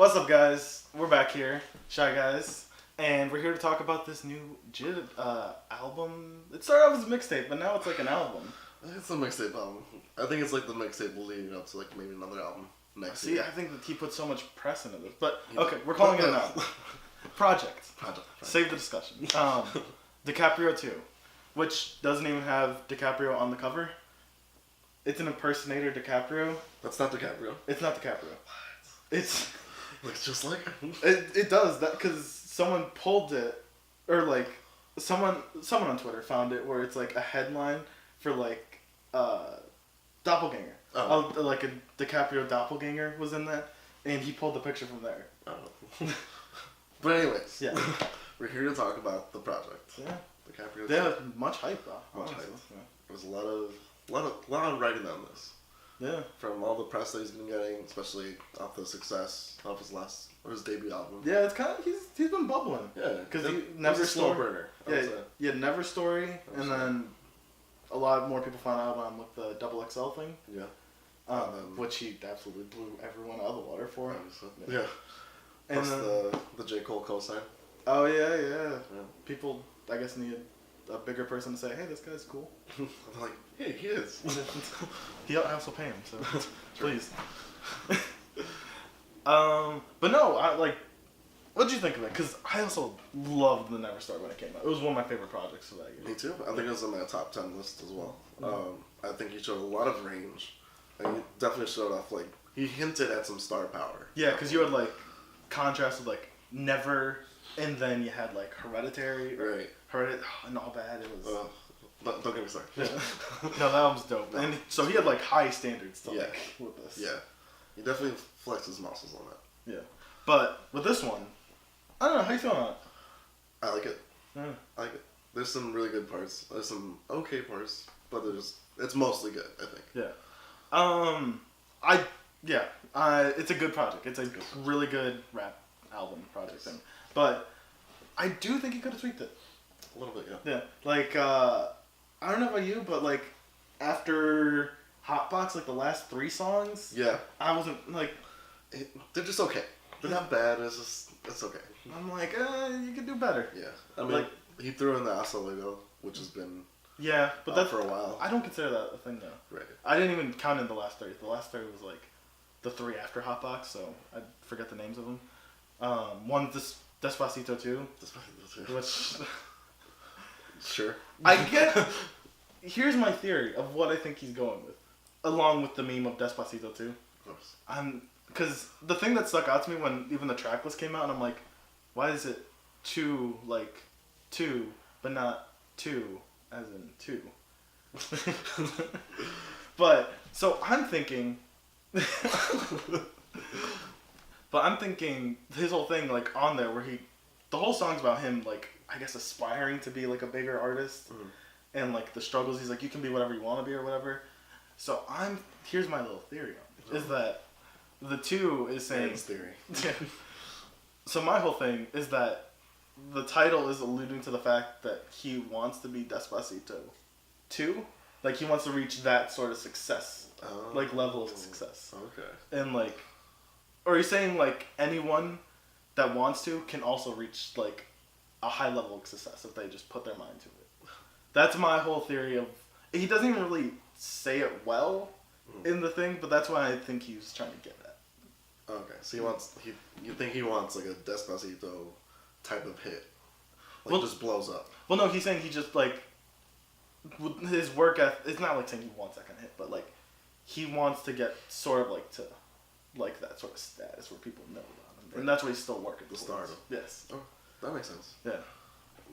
What's up, guys? We're back here, Shy Guys, and we're here to talk about this new J.I.D album. It started off as a mixtape, but now it's like an album. It's a mixtape album. I think it's like the mixtape leading up to like maybe another album next year. I think that he put so much press into this. But okay, we're calling it an album. Project. Save the discussion. DiCaprio 2, which doesn't even have DiCaprio on the cover. It's an impersonator DiCaprio. That's not DiCaprio. It's not DiCaprio. It's looks just like him. It does that because someone pulled it, or like someone on Twitter found it where it's like a headline for like doppelganger. Oh. Like a DiCaprio doppelganger was in that, and he pulled the picture from there. Oh. But anyways, yeah, we're here to talk about the project. Yeah, DiCaprio. Yeah, much hype though. Much hype. Yeah. There's a lot of writing on this. Yeah. From all the press that he's been getting, especially off the success of his debut album. Yeah, it's kind of he's been bubbling. Yeah, because he Never slow burner. Yeah, Never Story, and then a lot more people found out about him with the Double XL thing. Yeah. Which he absolutely blew everyone out of the water for. Yeah. And plus the J. Cole cosign. Oh yeah. People, I guess, need a bigger person to say, "Hey, this guy's cool." I'm like, hey, he is. He also pay him, so please. But no, what did you think of it? Because I also loved the Never Story when it came out. It was one of my favorite projects of that year. Me too. I think it was on my top 10 list as well. I think he showed a lot of range, and he definitely showed off he hinted at some star power. Yeah, because you had contrast with Never, and then you had Hereditary. Right. And all bad. It was. Don't get me started. Yeah. No, that album's dope. And so he had high standards to with this. Yeah. He definitely flexed his muscles on that. Yeah. But with this one, I don't know, how you feeling on it? I like it. Yeah. I like it. There's some really good parts. There's some okay parts, but it's mostly good, I think. Yeah. It's a good project. It's a really good rap album project thing. But I do think he could have tweaked it. A little bit, yeah. Yeah. I don't know about you, but after Hotbox, the last 3 songs, yeah, I wasn't they're just okay. They're not bad. It's okay. I'm you could do better. Yeah, I mean, he threw in the Asa logo, which has been but that's for a while. I don't consider that a thing though. Right. I didn't even count in the last 3. The last 3 was the 3 after Hotbox, so I forget the names of them. One Despacito 2. Despacito 2. Which. Sure. I get. Here's my theory of what I think he's going with, along with the meme of Despacito 2. Of course. Because the thing that stuck out to me when even the track list came out, and I'm like, why is it 2 2, but not 2 as in 2? But so I'm thinking. But I'm thinking his whole thing on there where the whole song's about him I guess aspiring to be a bigger artist, and the struggles. He's you can be whatever you want to be or whatever. So here's my little theory on it, is that the 2 is saying theory. So my whole thing is that the title is alluding to the fact that he wants to be Despacito 2, he wants to reach that sort of success, level of success. Okay. And or he's saying anyone that wants to can also reach a high level of success if they just put their mind to it. That's my whole theory of. He doesn't even really say it well in the thing, but that's what I think he was trying to get at. Okay, so you think he wants a Despacito type of hit, just blows up. Well, no, he's saying he just his work ethic. It's not saying he wants that kind of hit, but he wants to get sort of to that sort of status where people know about him, and that's what he's still working towards. Stardom. Yes. Oh, that makes sense. Yeah.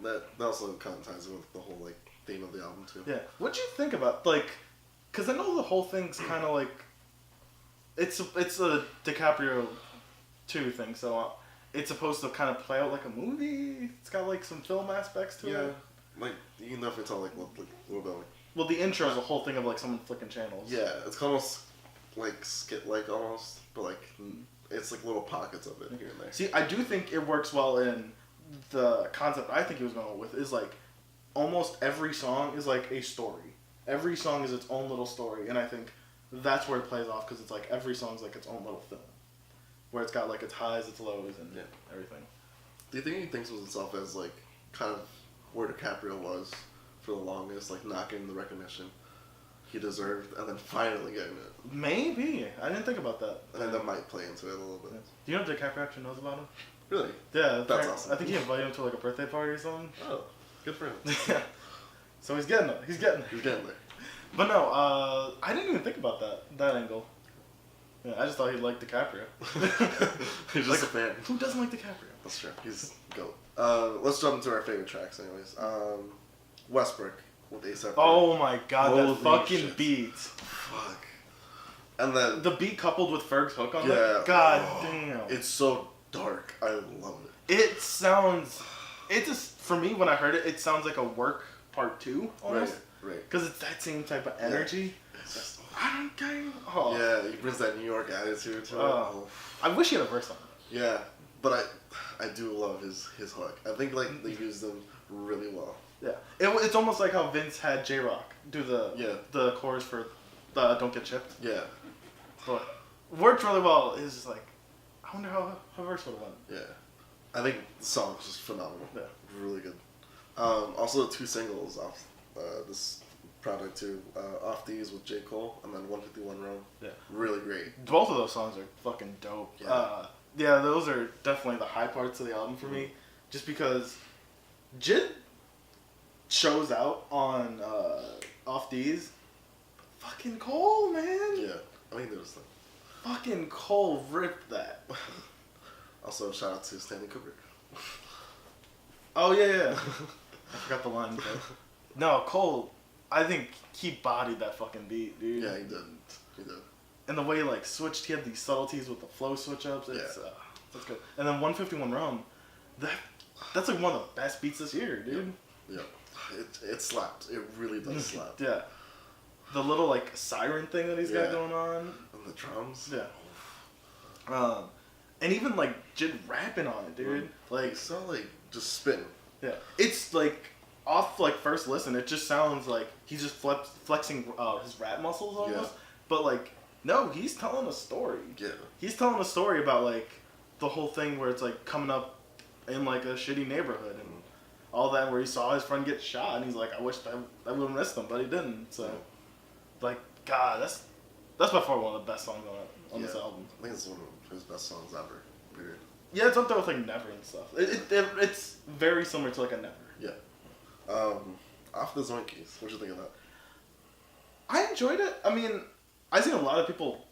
That also kind of ties in with the whole theme of the album too. Yeah. What'd you think about because I know the whole thing's kind of it's a DiCaprio 2 thing, so it's supposed to kind of play out like a movie. It's got some film aspects to it. Yeah. You can definitely tell a little bit Well, the intro is a whole thing of someone flicking channels. Yeah, it's almost skit almost, but it's little pockets of it here and there. See, I do think it works well in the concept I think he was going with is almost every song is a story. Every song is its own little story, and I think that's where it plays off because it's every song's its own little film. where it's got like its highs, its lows, and everything. Do you think he thinks of himself as like kind of where DiCaprio was for the longest, like not getting the recognition he deserved, and then finally getting it? Maybe. I didn't think about that. I think that might play into it a little bit. Yeah. Do you know if DiCaprio actually knows about him? Really? Yeah. That's awesome. I think he invited him to like a birthday party or something. Oh, good for him. Yeah. So he's getting it. He's getting there. But no, I didn't even think about that angle. Yeah, I just thought he liked DiCaprio. He's just a fan. Who doesn't like DiCaprio? That's true. He's GOAT. Let's jump into our favorite tracks, anyways. Westbrook with A$AP. Oh my god, Holy that fucking shit. beat. Fuck. And then the beat coupled with Ferg's hook on it. God damn. It's so dark. I love it. It sounds. It just, for me, when I heard it, it sounds like a Work Part 2 almost. Right. Because it's that same type of energy. Yeah. It's just, I don't care. Oh. Yeah, he brings that New York attitude to it. Oh. I wish he had a verse on it. Yeah, but I do love his hook. I think like they used him really well. Yeah, it's almost like how Vince had J-Rock do the chorus for Don't Get Chipped. Yeah. But worked really well. It's just like, I wonder how her verse would have went. Yeah. I think the song was just phenomenal. Yeah. Really good. Also, 2 singles off this project too. Off These with J. Cole and then 151 Rome. Yeah. Really great. Both of those songs are fucking dope. Yeah, those are definitely the high parts of the album for me. Just because J.I.D shows out on Off These. Fucking Cole, man. Yeah. I think there was Fucking Cole ripped that. Also, shout out to Stanley Kubrick. Oh, yeah. I forgot the line. But no, Cole, I think he bodied that fucking beat, dude. Yeah, he did. And the way, like, switched, he had these subtleties with the flow switch-ups. It's, that's good. And then 151 Realm, that's like one of the best beats this year, dude. Yeah. It slapped. It really does slap. Yeah. The little, like, siren thing that he's got going on. And the drums. Yeah. And even, like, J.I.D rapping on it, dude. Like, it's not like just spitting. Yeah. It's, like, off, like, first listen, it just sounds like he's just flexing his rap muscles almost. Yeah. But, like, no, he's telling a story. Yeah. He's telling a story about, like, the whole thing where it's, like, coming up in, like, a shitty neighborhood and all that, where he saw his friend get shot, and he's like, I wish I would have missed him, but he didn't. So, like, God, that's by far one of the best songs on this album. I think it's one of his best songs ever. Period. Yeah, it's up there with, like, Never and stuff. It's very similar to, like, a Never. Yeah. Off the Zoinkies, what'd you think of that? I enjoyed it. I mean, I've seen a lot of people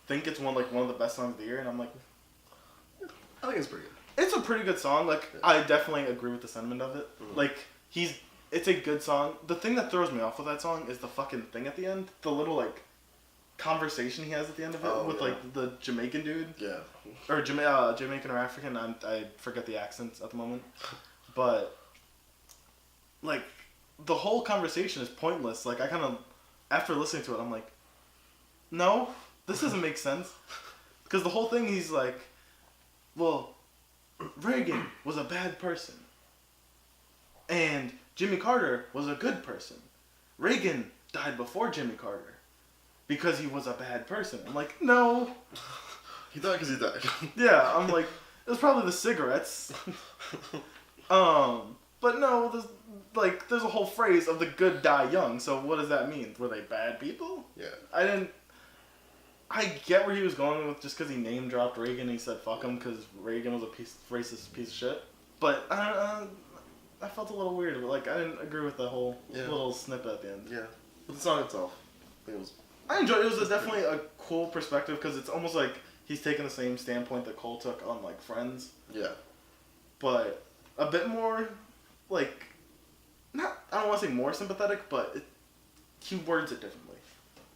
think it's one of the best songs of the year, and I'm like, I think it's pretty good. It's a pretty good song. Like, I definitely agree with the sentiment of it. Mm-hmm. Like, it's a good song. The thing that throws me off with that song is the fucking thing at the end. The little, like, conversation he has at the end of it with, like, the Jamaican dude. Yeah. Or Jamaican or African. I forget the accents at the moment. But, like, the whole conversation is pointless. Like, I kind of, after listening to it, I'm like, no, this doesn't make sense. Because the whole thing, he's like, well, Reagan was a bad person. And Jimmy Carter was a good person. Reagan died before Jimmy Carter because he was a bad person. I'm like, no. He died because he died. Yeah, I'm like, it was probably the cigarettes. But no, there's a whole phrase of the good die young. So what does that mean? Were they bad people? Yeah. I get where he was going with just because he name dropped Reagan and he said fuck him because Reagan was a racist piece of shit. But I felt a little weird. Like, I didn't agree with the whole little snippet at the end. Yeah. But the song itself, I enjoyed it. It was definitely a cool perspective because it's almost like he's taking the same standpoint that Cole took on, like, Friends. Yeah. But a bit more, like, I don't want to say more sympathetic, but he words it differently.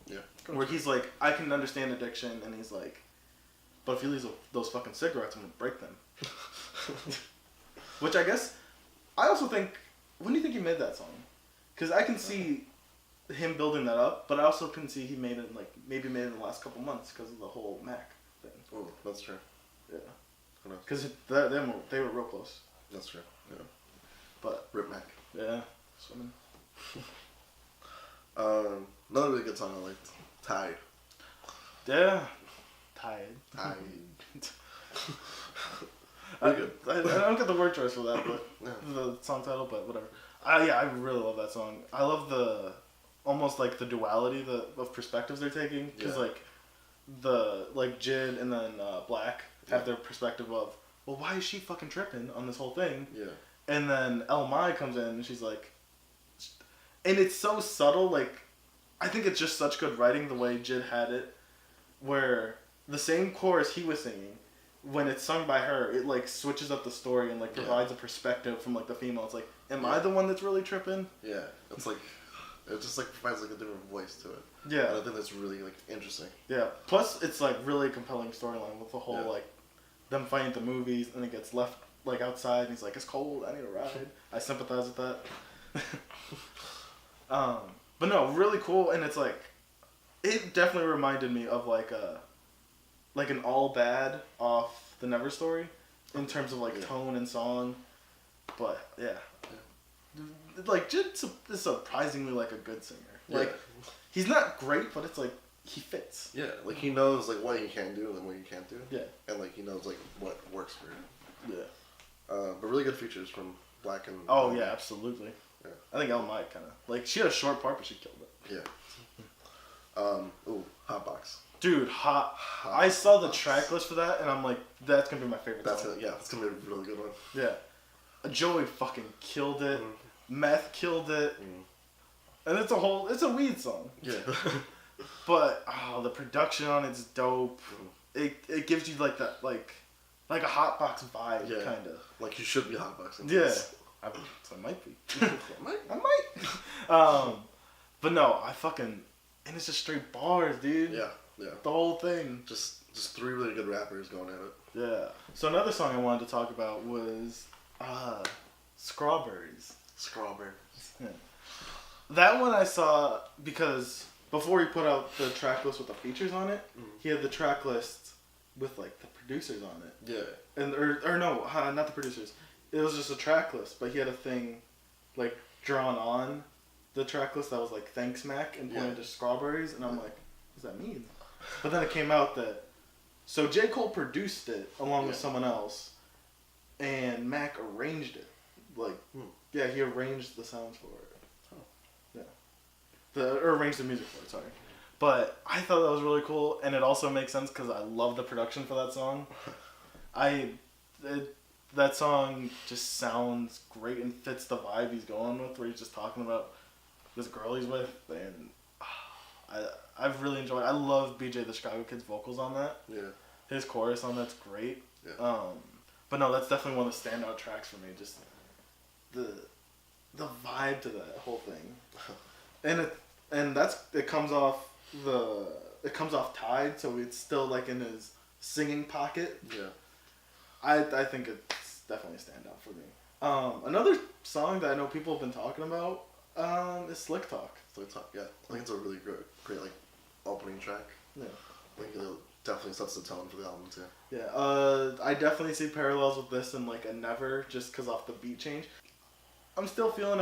Yeah. Where he's like, I can understand addiction, and he's like, but if you leave those fucking cigarettes, I'm gonna break them. Which I guess, I also think, when do you think he made that song? Because I can see him building that up, but I also can see he made it, like, maybe made it in the last couple months because of the whole Mac thing. Oh, that's true. Yeah. Because they were real close. That's true. Yeah. But Rip Mac. Yeah. Swimming. Another really good song I liked. Tide. Yeah. Tide. Good. I don't get the word choice for that, but the song title, but whatever. I really love that song. I love the almost like the duality of perspectives they're taking, because like Jid and then Black have their perspective of, well, why is she fucking tripping on this whole thing? Yeah. And then El Mai comes in and she's like, and it's so subtle. Like, I think it's just such good writing the way Jid had it, where the same chorus he was singing, when it's sung by her, it like switches up the story and like provides a perspective from like the female. It's like, am I the one that's really tripping? Yeah, it's like, it just like provides like a different voice to it. Yeah, and I think that's really like interesting. Yeah, plus it's like really compelling storyline with the whole like them fighting at the movies, and it gets left like outside, and he's like, it's cold, I need a ride. I sympathize with that. But no, really cool, and it's like, it definitely reminded me of like an All Bad off the Never Story, in terms of like tone and song. But like Jid is surprisingly like a good singer. Like he's not great, but it's like he fits. Yeah, like he knows like what he can do and what he can't do. Yeah, and like he knows like what works for him. Yeah. But really good features from Black and. Oh yeah, absolutely. Yeah. I think El Mai kind of like, she had a short part, but she killed it. Yeah. Ooh, Hotbox. Dude, I saw the track list for that, and I'm like, that's gonna be my favorite song. That's gonna be a really good one. Yeah. Joey fucking killed it. Meth killed it. And it's a weed song. Yeah. But the production on it's dope. It gives you like that like a Hotbox vibe kind of. Like you should be Hotboxing. Yeah. I might be. I might. But no, and it's just straight bars, dude. Yeah. Yeah. The whole thing. Just three really good rappers going at it. Yeah. So another song I wanted to talk about was Strawberries. Yeah. That one I saw because before he put out the track list with the features on it, he had the track list with like the producers on it. Yeah. And or no, not the producers. It was just a track list, but he had a thing like drawn on the track list that was like "Thanks Mac" and pointed to Strawberries, and I'm like, what does that mean? But then it came out that so J. Cole produced it along with someone else, and Mac arranged it. Like, he arranged the sounds for it. Oh. Yeah. Or arranged the music for it, sorry. But I thought that was really cool, and it also makes sense because I love the production for that song. That song just sounds great and fits the vibe he's going with, where he's just talking about this girl he's with, and I've really enjoyed it. I love BJ the Chicago Kid's vocals on that. Yeah. His chorus on that's great. Yeah. But no, that's definitely one of the standout tracks for me. Just the vibe to that whole thing, and it comes off Tide, so it's still like in his singing pocket. Yeah. I think it's definitely a standout for me. Another song that I know people have been talking about is Slick Talk. Slick Talk, yeah. I think it's a really great like opening track. Yeah. I think it definitely sets the tone for the album too. Yeah. I definitely see parallels with this and like a Never, just because off the beat change. I'm still feeling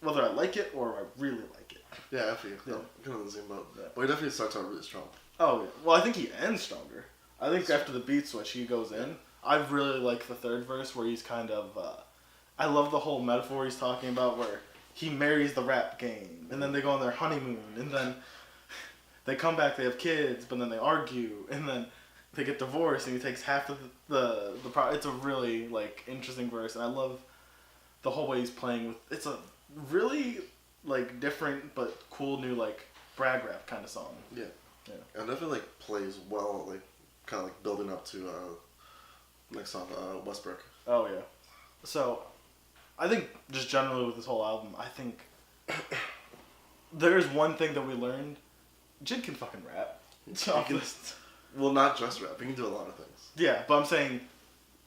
whether I like it or I really like it. Yeah, I feel kind of in the same boat. Yeah. But he definitely starts out really strong. Oh, yeah. Well, I think he ends stronger. I think after the beat switch, he goes in. I really like the third verse where he's kind of... I love the whole metaphor he's talking about where he marries the rap game, and then they go on their honeymoon, and then they come back, they have kids, but then they argue, and then they get divorced, and he takes half of the it's a really, like, interesting verse, and I love the whole way he's playing with... It's a really, like, different but cool new, like, brag rap kind of song. Yeah. And definitely, like, plays well, like, kind of, like, building up to next song, Westbrook. Oh, yeah. So, I think just generally with this whole album, I think there's one thing that we learned. Jid can fucking rap. Well, not just rap. He can do a lot of things. Yeah, but I'm saying,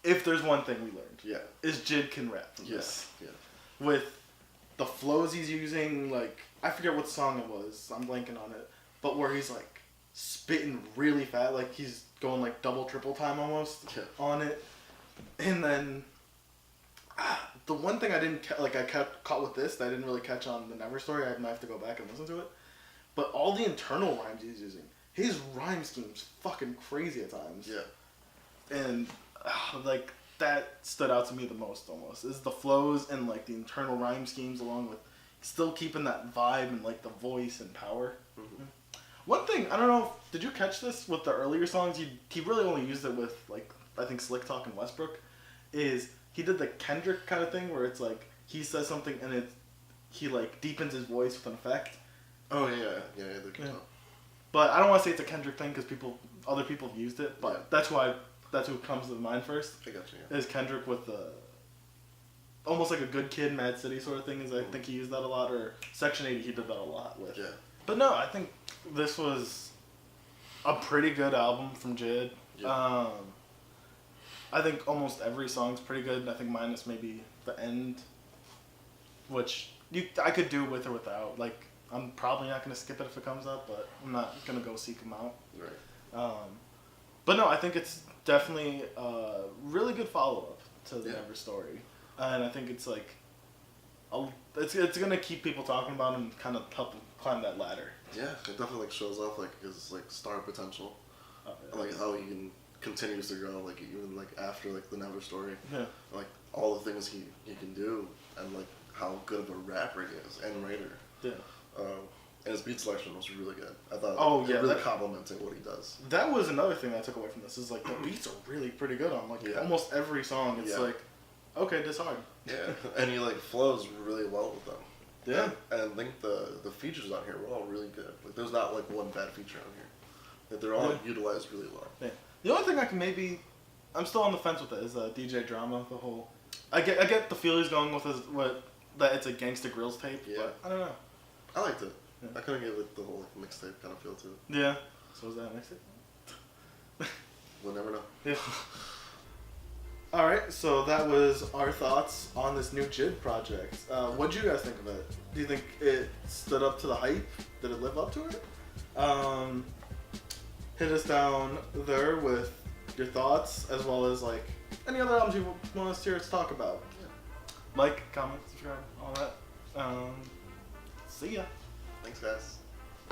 if there's one thing we learned, is Jid can rap from this. Yeah. With the flows he's using, like, I forget what song it was. I'm blanking on it. But where he's, like, spitting really fast. Like, he's going, like, double, triple time almost on it. And then... the one thing I kept caught with this that I didn't really catch on the Never Story, I might have to go back and listen to it. But all the internal rhymes he's using. his rhyme scheme's fucking crazy at times. Yeah. And like that stood out to me the most almost is the flows and like the internal rhyme schemes along with still keeping that vibe and like the voice and power. Mm-hmm. One thing, I don't know, did you catch this with the earlier songs? He really only used it with like I think Slick Talk and Westbrook. Is he did the Kendrick kind of thing where it's like he says something and he like deepens his voice with an effect. Oh yeah, the guitar. But I don't want to say it's a Kendrick thing because other people have used it. But that's who comes to mind first. I got you. Yeah. Is Kendrick with the almost like a Good Kid, Mad City sort of thing? Is I think he used that a lot, or Section 80 he did that a lot with. Yeah. But no, I think this was a pretty good album from J.I.D. Yeah. I think almost every song's pretty good. I think minus maybe the end, which I could do with or without. Like I'm probably not gonna skip it if it comes up, but I'm not gonna go seek them out. Right. But no, I think it's definitely a really good follow up to the Never story, and I think it's like it's gonna keep people talking about him and kind of help them climb that ladder. Yeah, it definitely like shows off like his like star potential, and like how he continues to grow, like even like after like the Never story, like all the things he can do, and like how good of a rapper he is and writer. Yeah. And his beat selection was really good. I thought it really complimented what he does. That was another thing that I took away from this is like the beats are really pretty good on like almost every song. It's like, okay, this hard. Yeah, and he like flows really well with them. Yeah. And I think the features on here were all really good. Like there's not like one bad feature on here. Like they're all utilized really well. Yeah. The only thing I'm still on the fence with it is DJ Drama. The whole, I get the feel he's going with that it's a Gangsta Grills tape. Yeah. But I don't know. I liked it. Yeah. I couldn't get like the whole like, mixtape kind of feel to it. Yeah. So is that a mixtape? We'll never know. Yeah. All right, so that was our thoughts on this new J.I.D. project. What did you guys think of it? Do you think it stood up to the hype? Did it live up to it? Hit us down there with your thoughts, as well as like any other albums you want us to hear us talk about. Yeah. Like, comment, subscribe, all that. See ya. Thanks, guys.